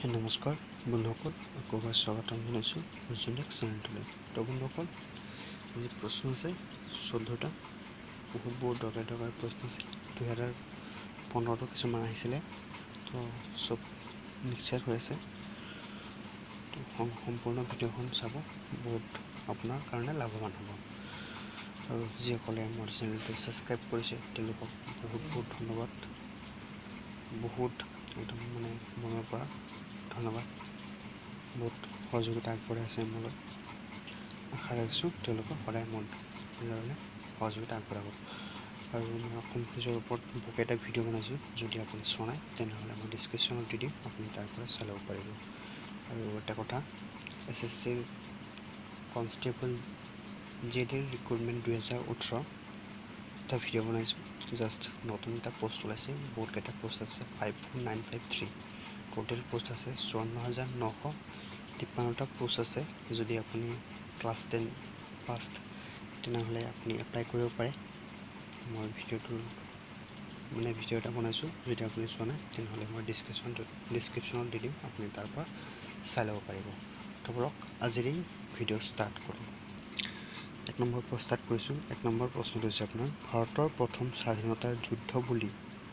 নমস্কাৰ বন্ধুসকল, আকৌ এবাৰ স্বাগতম জনাইছোঁ জুনেক্স চেনেলটোলৈ। তো বন্ধুসকল, আজি প্ৰশ্ন আছে 14টা। বহুত দৰকাৰী প্ৰশ্ন আছে। 2015 কিছুমান আহিছিলে, তো চব মিক্সাৰ হৈ আছে। তো সম্পূৰ্ণ ভিডিঅ'খন চাব, বহুত আপোনাৰ কাৰণে লাভৱান হ'ব। আৰু যিসকলে মোৰ চেনেলটো ছাবস্ক্ৰাইব কৰিছে তেওঁলোকক বহুত ধন্যবাদ। বহুত একদম মনৰ পৰা ধন্যবাদ। বহুত সহযোগিতা আগবঢ়াই আছে মোলৈ। আশা ৰাখিছোঁ তেওঁলোকে সদায় মোৰ কাৰণে সহযোগিতা আগবঢ়াব। আৰু মই অসম পুলিচৰ ওপৰত বহুকেইটা ভিডিঅ' বনাইছোঁ। যদি আপুনি চোৱা নাই তেনেহ'লে মই ডিছক্ৰিপশ্যনত দি দিম, আপুনি তাৰ পৰা চাই ল'ব পাৰিব। আৰু এটা কথা, SSCৰ কনষ্টেবল JD ৰিক্ৰুটমেণ্ট 2018 এটা ভিডিঅ' বনাইছোঁ। জাষ্ট নতুন এটা পোষ্ট ওলাইছে, বহুতকেইটা পোষ্ট আছে, 54953 টোটেল পোষ্ট আছে। 54,953টা পোষ্ট আছে। যদি আপুনি ক্লাছ 10 পাছ তেনেহ'লে আপুনি এপ্লাই কৰিব পাৰে। মই ভিডিঅ' এটা বনাইছোঁ, যদি আপুনি চোৱা নাই তেনেহ'লে মই ডিছক্ৰিপশ্যনত দি দিম, আপুনি তাৰ পৰা চাই ল'ব পাৰিব। তো বলক আজিৰ এই ভিডিঅ' ষ্টাৰ্ট কৰোঁ। 1 নম্বৰ পৰা ষ্টাৰ্ট কৰিছোঁ। 1 নম্বৰ প্ৰশ্নটো হৈছে আপোনাৰ, ভাৰতৰ প্ৰথম স্বাধীনতাৰ যুদ্ধ বুলি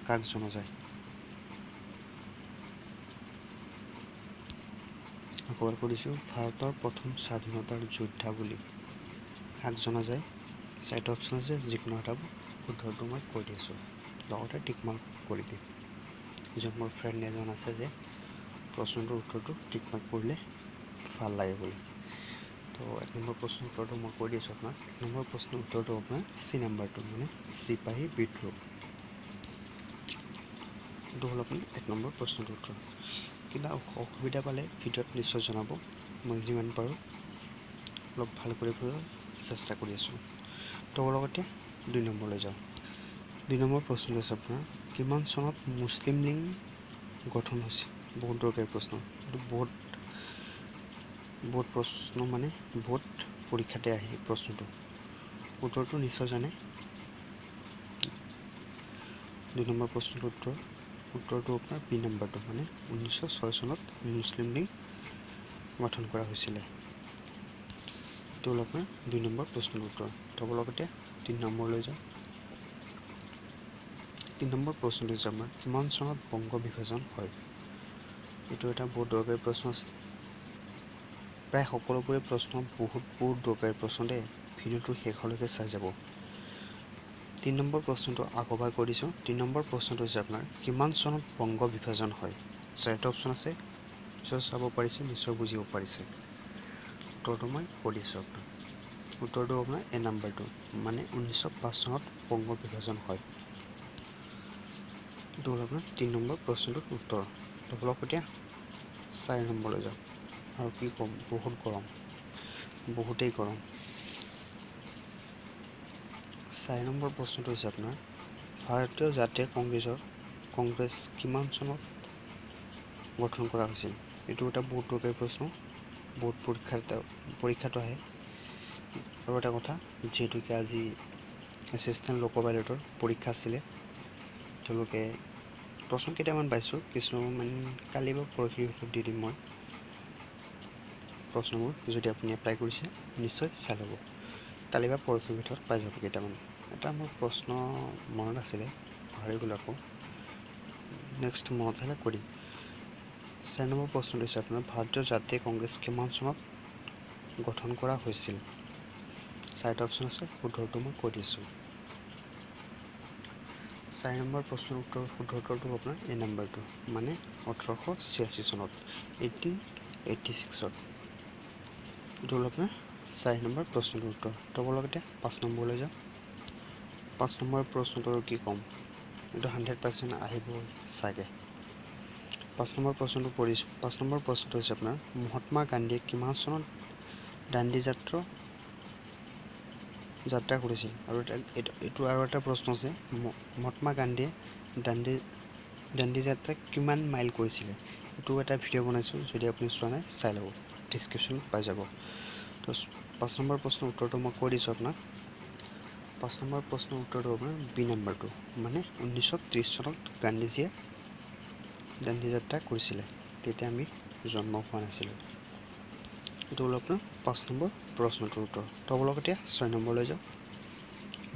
কাক জনা যায়? আকৌ কৰিছোঁ, ভাৰতৰ প্ৰথম স্বাধীনতাৰ যোদ্ধা বুলি কাক জনা যায়? চাৰিটা অপশ্যন আছে, যিকোনো এটা শুদ্ধটো মই কৈ দি আছোঁ, লগতে টিক মাৰ্ক কৰি দিম। মোৰ ফ্ৰেণ্ড এজন আছে যে প্ৰশ্নটোৰ উত্তৰটো টিক মাৰ্ক কৰিলে ভাল লাগে বুলি। তো 1 নম্বৰ প্ৰশ্নৰ উত্তৰটো মই কৈ দিছোঁ আপোনাক। 1 নম্বৰ প্ৰশ্নৰ উত্তৰটো আপোনাৰ চি নাম্বাৰটো, চিপাহী বিদ্ৰোহ। এইটো হ'ল আপোনাৰ 1 নম্বৰ প্ৰশ্নটোৰ উত্তৰ। কিবা অসুবিধা পালে ভিডিঅ'ত নিশ্চয় জনাব, মই যিমান পাৰোঁ অলপ ভাল কৰিবলৈ চেষ্টা কৰি আছোঁ। তো লগতে 2 নম্বৰলৈ যাওঁ। 2 নম্বৰ প্ৰশ্নটো আছে আপোনাৰ, কিমান চনত মুছলিম লীগ গঠন হৈছিল? বহুত দৰকাৰী প্ৰশ্ন। এইটো বহুত প্ৰশ্ন বহুত পৰীক্ষাতে আহে এই প্ৰশ্নটো। উত্তৰটো নিশ্চয় জানে। 2 নম্বৰ প্ৰশ্নটোৰ উত্তৰটো আপোনাৰ বি নম্বৰটো, 1906 চনত মুছলিম লীগ গঠন কৰা হৈছিলে। এইটো হ'ল আপোনাৰ 2 নম্বৰ প্ৰশ্নৰ উত্তৰ। তাৰ লগতে 3 নম্বৰলৈ যাওঁ। 3 নম্বৰ প্ৰশ্নটো হৈছে আপোনাৰ, কিমান চনত বংগ বিভাজন হয়? এইটো এটা বহুত দৰকাৰী প্ৰশ্ন আছে। প্ৰায় সকলোবোৰে প্ৰশ্ন বহুত দৰকাৰী প্ৰশ্ন দেই। ভিডিঅ'টো শেষলৈকে চাই যাব। 3 নম্বৰ প্ৰশ্নটো আকৌ এবাৰ কৈ দিছোঁ। 3 নম্বৰ প্ৰশ্নটো হৈছে আপোনাৰ, কিমান চনত বংগ বিভাজন হয়? 4টা অপশ্যন আছে, নিশ্চয় চাব পাৰিছে, নিশ্চয় বুজিব পাৰিছে। উত্তৰটো মই কৈ দিছোঁ আপোনাক। উত্তৰটো আপোনাৰ এ নাম্বাৰটো, 1905 চনত বংগ বিভাজন হয়। এইটো হ'ল আপোনাৰ 3 নম্বৰ প্ৰশ্নটোৰ উত্তৰ। তো বলক এতিয়া 4 নম্বৰলৈ যাওঁ। আৰু কি ক'ম, বহুত গৰম, বহুতেই গৰম। 4 নম্বৰ প্ৰশ্নটো হৈছে আপোনাৰ, ভাৰতীয় জাতীয় কংগ্ৰেছ কিমান চনত গঠন কৰা হৈছিল? এইটো এটা বহুত দৰকাৰী প্ৰশ্ন, বহুত পৰীক্ষাটো আহে। আৰু এটা কথা, যিহেতুকে আজি এছিষ্টেণ্ট লোক পাইলটৰ পৰীক্ষা আছিলে, তেওঁলোকে প্ৰশ্ন কেইটামান পাইছোঁ, কিছুমান কালি বা পৰহিৰ ভিতৰত দি দিম মই প্ৰশ্নবোৰ। যদি আপুনি এপ্লাই কৰিছে নিশ্চয় চাই ল'ব, কালি বা পৰহিৰ ভিতৰত পাই যাব কেইটামান। এটা মোৰ প্ৰশ্ন মনত আছিলে, পাহৰি গ'লো আকৌ, নেক্সট মনত আহিলে কৈ দিম। 4 নম্বৰ প্ৰশ্নটো হৈছে আপোনাৰ, ভাৰতীয় জাতীয় কংগ্ৰেছ কিমান চনত গঠন কৰা হৈছিল? 4টা অপশ্যন আছে, শুদ্ধটো মই কৈ দিছোঁ। 4 নম্বৰ প্ৰশ্নৰ শুদ্ধ উত্তৰটো আপোনাৰ এ নাম্বাৰটো, 1886 চনত, 1886ত। এইটো হ'ল আপোনাৰ 4 নম্বৰ প্ৰশ্নটোৰ উত্তৰ। তাৰ লগতে 5 নম্বৰলৈ যাওঁ। 5 নম্বৰ প্ৰশ্নটো আৰু কি ক'ম, এইটো 100% আহিব চাগে। 5 নম্বৰ প্ৰশ্নটো পঢ়িছোঁ। 5 নম্বৰ প্ৰশ্নটো হৈছে আপোনাৰ, মহাত্মা গান্ধীয়ে কিমান চনত দাণ্ডী যাত্ৰা কৰিছিল? আৰু এইটো আৰু এটা প্ৰশ্ন আছে, মহাত্মা গান্ধীয়ে দাণ্ডী যাত্ৰা কিমান মাইল কৰিছিলে? এইটো এটা ভিডিঅ' বনাইছোঁ, যদি আপুনি চোৱা নাই চাই ল'ব, ডিছক্ৰিপশ্যনত পাই যাব। তো 5 নম্বৰ প্ৰশ্নৰ উত্তৰটো মই কৈ দিছোঁ আপোনাক। 5 নম্বৰ প্ৰশ্নৰ উত্তৰটো আপোনাৰ বি নাম্বাৰটো, 1930 চনত গান্ধীজীয়ে দাণ্ডী যাত্ৰা কৰিছিলে। তেতিয়া আমি জন্ম হোৱা নাছিলোঁ। এইটো হ'ল আপোনাৰ 5 নম্বৰ প্ৰশ্নটোৰ উত্তৰ। তো আপোনালোক এতিয়া 6 নম্বৰলৈ যাওঁ।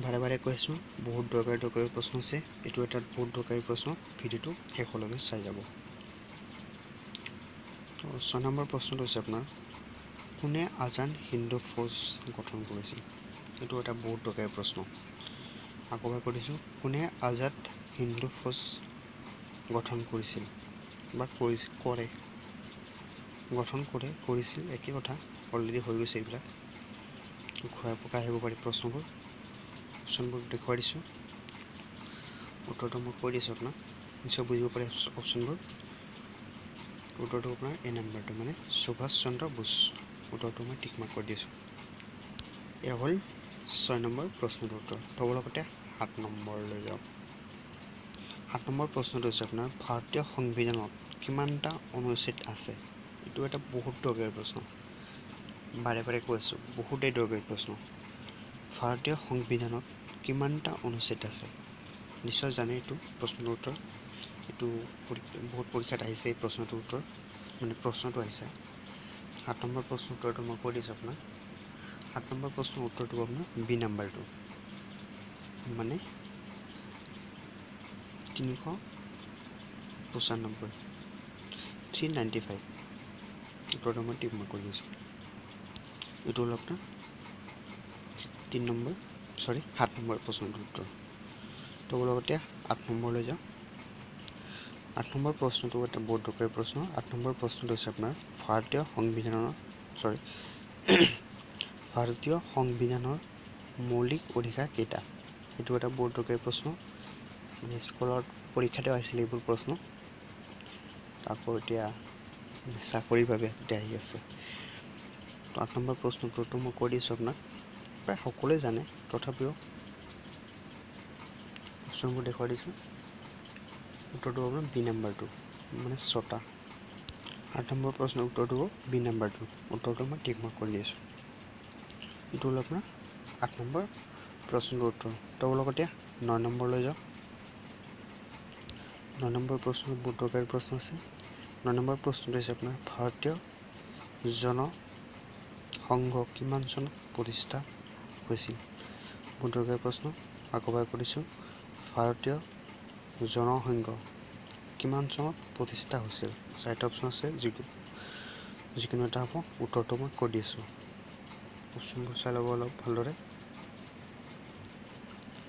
বাৰে বাৰে কৈ আছোঁ, বহুত দৰকাৰী প্ৰশ্ন আছে। এইটো এটা বহুত দৰকাৰী প্ৰশ্ন, ভিডিঅ'টো শেষলৈকে চাই যাব। তো 6 নম্বৰ প্ৰশ্নটো হৈছে আপোনাৰ, কোনে আজাদ হিন্দু ফৌজ গঠন কৰিছিল? এইটো এটা বহুত দৰকাৰী প্ৰশ্ন। আকৌ এবাৰ কৈ দিছোঁ, কোনে আজাদ হিন্দু ফৌজ গঠন কৰিছিল বা কৰিছিল একেই কথা, অলৰেডি হৈ গৈছে। এইবিলাক ঘূৰাই পকাই আহিব পাৰি প্ৰশ্নবোৰ। অপশ্যনবোৰ দেখুৱাই দিছোঁ, উত্তৰটো মই কৈ দিছোঁ আপোনাক, নিশ্চয় বুজিব পাৰি অপশ্যনবোৰ। উত্তৰটো আপোনাৰ এ নাম্বাৰটো, মানে সুভাষ চন্দ্ৰ বোস। উত্তৰটো মই টিক মাৰ্ক কৰি দিছোঁ। এয়া হ'ল 6 নম্বৰ প্ৰশ্নটোৰ উত্তৰ। তো লগতে 7 নম্বৰলৈ যাওঁ। 7 নম্বৰ প্ৰশ্নটো হৈছে আপোনাৰ, ভাৰতীয় সংবিধানত কিমানটা অনুচ্ছেদ আছে? এইটো এটা বহুত দৰকাৰী প্ৰশ্ন। বাৰে বাৰে কৈ আছোঁ, বহুতেই দৰকাৰী প্ৰশ্ন। ভাৰতীয় সংবিধানত কিমানটা অনুচ্ছেদ আছে? নিশ্চয় জানে এইটো প্ৰশ্নটোৰ উত্তৰ। এইটো বহুত পৰীক্ষাত আহিছে এই প্ৰশ্নটোৰ উত্তৰ, মানে প্ৰশ্নটো আহিছে। 7 নম্বৰ প্ৰশ্নৰ উত্তৰটো মই কৈ দিছোঁ আপোনাক। 7 নম্বৰ প্ৰশ্নৰ উত্তৰটো আপোনাৰ বি নাম্বাৰটো, মানে 395, 395। উত্তৰটো মই টিক মাৰ্ক কৰি দিছোঁ। এইটো হ'ল আপোনাৰ 7 নম্বৰ প্ৰশ্নটোৰ উত্তৰ। তো লগতে 8 নম্বৰলৈ যাওঁ। 8 নম্বৰ প্ৰশ্নটো এটা বহুত দৰকাৰী প্ৰশ্ন। 8 নম্বৰ প্ৰশ্নটো হৈছে আপোনাৰ, ভাৰতীয় সংবিধানৰ মৌলিক অধিকাৰ কেইটা? এইটো এটা বহুত দৰকাৰী প্ৰশ্ন, মানে স্কুলত পৰীক্ষাতে আহিছিলে এইবোৰ প্ৰশ্ন। আকৌ এতিয়া চাকৰিৰ বাবে আহি আছে। তো 8 নম্বৰ প্ৰশ্নৰ উত্তৰটো মই কৈ দিছোঁ আপোনাক, প্ৰায় সকলোৱে জানে, তথাপিও অপশ্যনবোৰ দেখুৱাই দিছোঁ। উত্তৰটো আপোনাৰ বি নাম্বাৰটো, মানে 6টা। 8 নম্বৰ প্ৰশ্নৰ উত্তৰটো হ'ব বি নাম্বাৰটো। উত্তৰটো মই টিক মাৰ্ক কৰি দিছোঁ। এইটো হ'ল আপোনাৰ 8 নম্বৰ প্ৰশ্নটোৰ উত্তৰ। তো লগতে 9 নম্বৰলৈ যাওঁ। 9 নম্বৰ প্ৰশ্নত বহুত দৰকাৰী প্ৰশ্ন আছে। 9 নম্বৰ প্ৰশ্নটো হৈছে আপোনাৰ, ভাৰতীয় জনসংঘ কিমান চনত প্ৰতিষ্ঠা হৈছিল? বহুত দৰকাৰী প্ৰশ্ন। আকৌ এবাৰ কৰিছোঁ, ভাৰতীয় জনসংঘ কিমান চনত প্ৰতিষ্ঠা হৈছিল? 4টা অপশ্যন আছে, যিকোনো এটা হ'ব। উত্তৰটো মই কৈ দিছোঁ, অপশ্যনবোৰ চাই ল'ব অলপ ভালদৰে।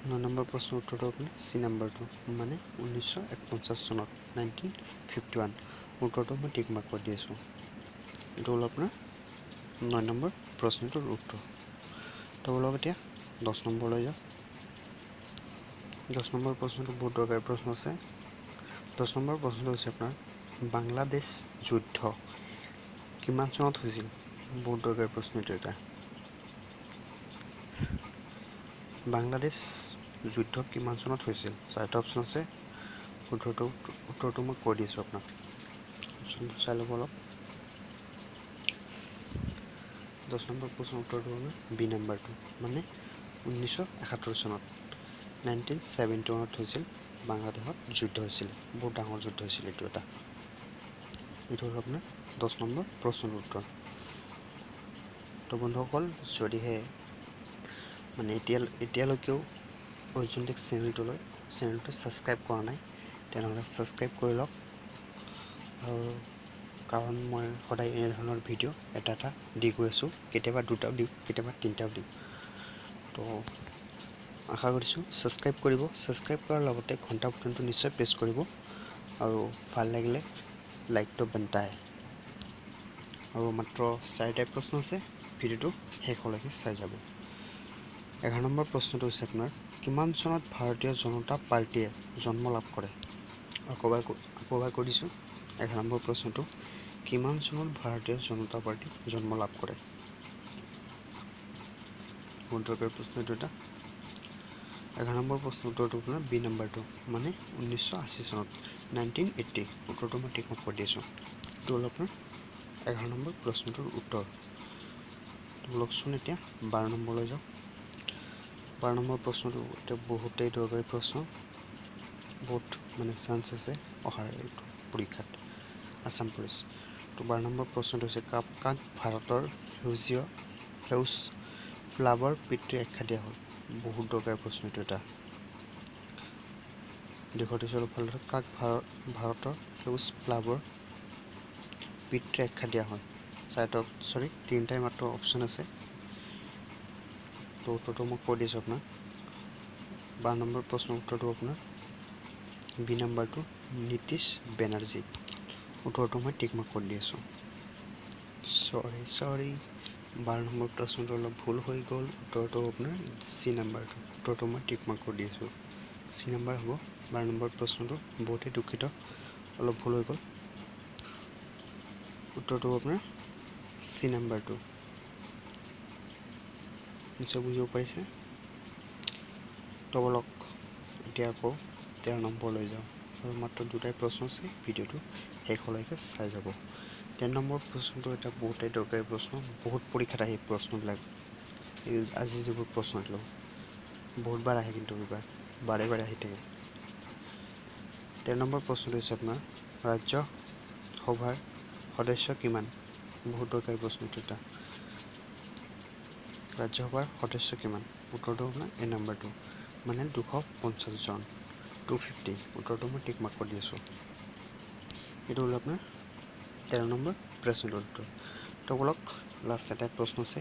9 নম্বৰ প্ৰশ্নৰ উত্তৰটো আপুনি চি নাম্বাৰটো, মানে 1949 চনত, 1951। উত্তৰটো মই টিক মাৰ্ক কৰি দি আছোঁ। এইটো হ'ল আপোনাৰ 9 নম্বৰ প্ৰশ্নটোৰ উত্তৰ। তো অলপ এতিয়া 10 নম্বৰলৈ যাওঁ। 10 নম্বৰ প্ৰশ্নটো বহুত দৰকাৰী প্ৰশ্ন আছে। 10 নম্বৰ প্ৰশ্নটো হৈছে আপোনাৰ, বাংলাদেশ যুদ্ধ কিমান চনত হৈছিল? বহুত দৰকাৰী প্ৰশ্ন এইটো এটা। বাংলাদেশ যুদ্ধ কিমান চনত হৈছিল? 4টা অপশ্যন আছে। উত্তৰটো মই কৈ দিছোঁ আপোনাক, অপশ্যনবোৰ চাই ল'ব অলপ। 10 নম্বৰ প্ৰশ্নৰ উত্তৰটো হ'ল বি নাম্বাৰটো, মানে 1971 চনত, 1971 হৈছিল বাংলাদেশত যুদ্ধ হৈছিল। বহুত ডাঙৰ যুদ্ধ হৈছিল এইটো এটা। এইটো হ'ল আপোনাৰ 10 নম্বৰ প্ৰশ্নৰ উত্তৰ। তো বন্ধুসকল, যদিহে মানে এতিয়ালৈকেও অৰ্জুন টেক চেনেলটো ছাবস্ক্ৰাইব কৰা নাই, তেনেহ'লে ছাবস্ক্ৰাইব কৰি লওক। আৰু কাৰণ মই সদায় এনেধৰণৰ ভিডিঅ' এটা দি গৈ আছোঁ, কেতিয়াবা 2টাও দিওঁ, কেতিয়াবা 3টাও দিওঁ। তো আশা কৰিছোঁ ছাবস্ক্ৰাইব কৰিব। ছাবস্ক্ৰাইব কৰাৰ লগতে ঘণ্টা বুটামটো নিশ্চয় প্ৰেছ কৰিব, আৰু ভাল লাগিলে লাইকটো বনতা হে। আৰু মাত্ৰ 4টাই প্ৰশ্ন আছে, ভিডিঅ'টো শেষলৈকে চাই যাব। 11 নম্বৰ প্ৰশ্নটো হৈছে আপোনাৰ, কিমান চনত ভাৰতীয় জনতা পাৰ্টীয়ে জন্ম লাভ কৰে? আকৌ এবাৰ কৈ দিছোঁ, 11 নম্বৰ প্ৰশ্নটো, কিমান চনত ভাৰতীয় জনতা পাৰ্টী জন্ম লাভ কৰে? বহুত দৰকাৰী প্ৰশ্ন এইটো এটা। 11 নম্বৰ প্ৰশ্নৰ উত্তৰটো আপোনাৰ বি নাম্বাৰটো, মানে 1980 চনত, 1980। উত্তৰটো মই টিক মাৰ্ক কৰি দিছোঁ। এইটো হ'ল আপোনাৰ 11 নম্বৰ প্ৰশ্নটোৰ উত্তৰ। লওকচোন এতিয়া 12 নম্বৰলৈ যাওঁ। 12 নম্বৰ প্ৰশ্নটো এতিয়া বহুতেই দৰকাৰী প্ৰশ্ন, বহুত মানে চান্স আছে অহাৰ এইটো পৰীক্ষাত। আসাম পুলিচ। তো 12 নম্বৰ প্ৰশ্নটো হৈছে কাক ভাৰতৰ সেউজ ফ্লাৱাৰ পিতৃ আখ্যা দিয়া হয়। বহুত দৰকাৰী প্ৰশ্ন এইটো এটা। দেখুৱাটো ফালৰ কাক ভাৰতৰ সেউজ ফ্লাৱাৰ পিতৃ আখ্যা দিয়া হয়। তিনিটাই মাত্ৰ অপশ্যন আছে। তো উত্তৰটো মই কৈ দিছোঁ আপোনাক। 12 নম্বৰ প্ৰশ্নৰ উত্তৰটো আপোনাৰ বি নাম্বাৰটো নীতিশ বেনাৰ্জী। উত্তৰটো মই টিক মাৰ্ক কৰি দি আছোঁ। চৰি 12 নম্বৰ প্ৰশ্নটো অলপ ভুল হৈ গ'ল। উত্তৰটো আপোনাৰ চি নাম্বাৰটো। উত্তৰটো মই টিক মাৰ্ক কৰি দি আছোঁ। চি নাম্বাৰ হ'ব 12 নম্বৰ প্ৰশ্নটো। বহুতেই দুখিত, অলপ ভুল হৈ গ'ল। উত্তৰটো আপোনাৰ চি নাম্বাৰটো। নিশ্চয় বুজিব পাৰিছে। তো বলক এতিয়া আকৌ 13 নম্বৰ লৈ যাওঁ। আৰু মাত্ৰ দুটাই প্ৰশ্ন আছে, ভিডিঅ'টো শেষলৈকে চাই যাব। 13 নম্বৰ প্ৰশ্নটো এটা বহুতেই দৰকাৰী প্ৰশ্ন। বহুত পৰীক্ষাত আহে প্ৰশ্নবিলাক। আজি যিবোৰ প্ৰশ্ন দিলোঁ বহুতবাৰ আহে, কিন্তু এইবাৰ বাৰে বাৰে আহি থাকে। 13 নম্বৰ প্ৰশ্নটো হৈছে আপোনাৰ ৰাজ্যসভাৰ সদস্য কিমান। বহুত দৰকাৰী প্ৰশ্ন এটা। ৰাজ্যসভাৰ সদস্য কিমান। উত্তৰটো আপোনাৰ এ নাম্বাৰটো, মানে 250 জন, 250। উত্তৰটো মই টিক মাৰ্ক কৰি দি আছোঁ। এইটো হ'ল আপোনাৰ 13 নম্বৰ প্ৰশ্নটোৰ উত্তৰ। তো বলক লাষ্ট এটা প্ৰশ্ন আছে।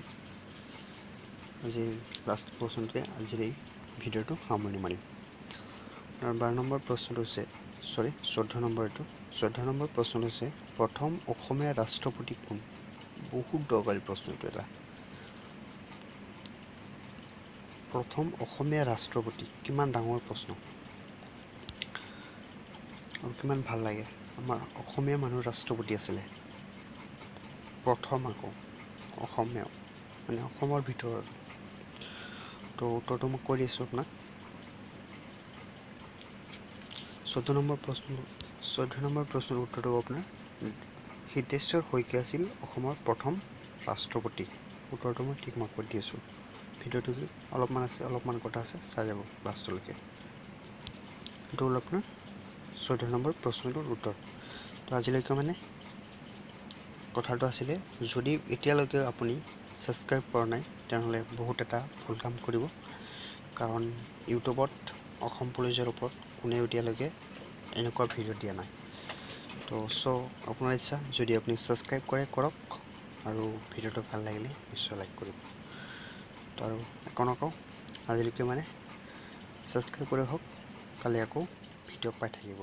আজিৰ লাষ্ট প্ৰশ্নটোৱে আজিৰ এই ভিডিঅ'টো সামৰণি মাৰিম। আৰু 12 নম্বৰ প্ৰশ্নটো হৈছে 14 নম্বৰ এইটো। 14 নম্বৰ প্ৰশ্নটো হৈছে প্ৰথম অসমীয়া ৰাষ্ট্ৰপতি কোন। বহুত দৰকাৰী প্ৰশ্ন এইটো এটা। প্ৰথম অসমীয়া ৰাষ্ট্ৰপতি, কিমান ডাঙৰ প্ৰশ্ন আৰু কিমান ভাল লাগে। আমাৰ অসমীয়া মানুহ ৰাষ্ট্ৰপতি আছিলে প্ৰথম, আকৌ অসমীয়া মানে অসমৰ ভিতৰত। তো উত্তৰটো মই কৈ দিছোঁ আপোনাক। 14 নম্বৰ প্ৰশ্নৰ উত্তৰটো আপোনাৰ হিতেশ্বৰ শইকীয়া আছিল অসমৰ প্ৰথম ৰাষ্ট্ৰপতি। উত্তৰটো মই ঠিক মাৰ্ক কৰি দি আছোঁ। ভিডিঅ'টো অলপমান কথা আছে, চাই যাব লাষ্টলৈকে। এইটো হ'ল আপোনাৰ 14 নম্বৰ প্ৰশ্নটোৰ উত্তৰ। তো আজিলৈকে মানে কথাটো আছিলে, যদি এতিয়ালৈকে আপুনি ছাবস্ক্ৰাইব কৰা নাই তেনেহ'লে বহুত এটা ভুল কাম কৰিব। কাৰণ ইউটিউবত অসম পুলিচৰ ওপৰত কোনেও এতিয়ালৈকে এনেকুৱা ভিডিঅ' দিয়া নাই। তো আপোনাৰ ইচ্ছা, যদি আপুনি ছাবস্ক্ৰাইব কৰে কৰক, আৰু ভিডিঅ'টো ভাল লাগিলে নিশ্চয় লাইক কৰিব। তো আৰু একো নকওঁ, আজিলৈকে মানে ছাবস্ক্ৰাইব কৰি হওক, কালি আকৌ ভিডিঅ' পাই থাকিব।